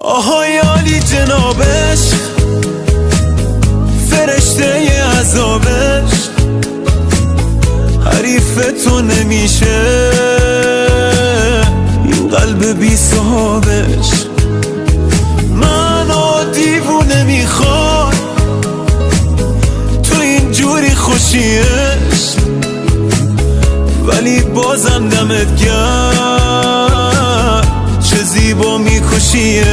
آهای عالی جنابش، فرشته عذابش، حریف تو نمیشه این قلب بی صحابش. منو دیوونه میخواد تو اینجوری خوشیش، ولی بازم دمت گرم چه زیبا میکشیش.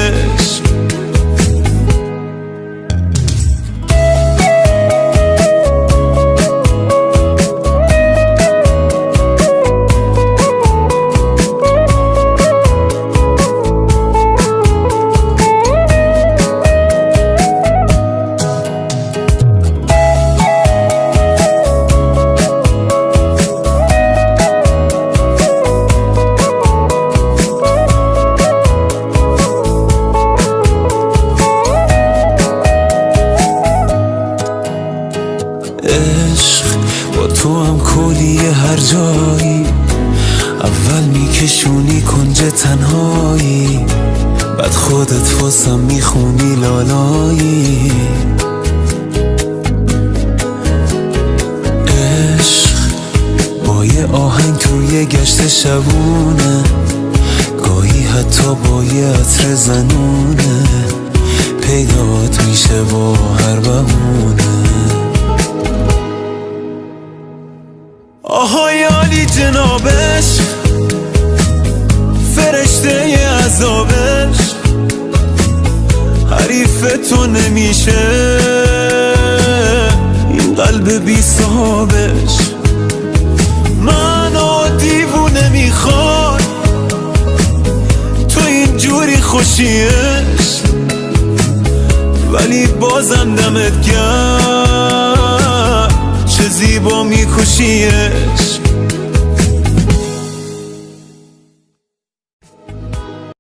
عشق با تو هم کلیه هر جایی، اول میکشونی کنج تنهایی، بعد خودت واسم میخونی لالایی. عشق با یه آهنگ توی گشت شبونه، گاهی حتی با یه عطر زنونه، پیدات میشه با هر بهونه. آهای عالی جنابش، فرشته عذابش، حریف تو نمیشه این قلب بی صحابش. منو دیوونه میخواد تو اینجوری خوشیش، ولی بازم دمت گرم چه زیبا میکشیش.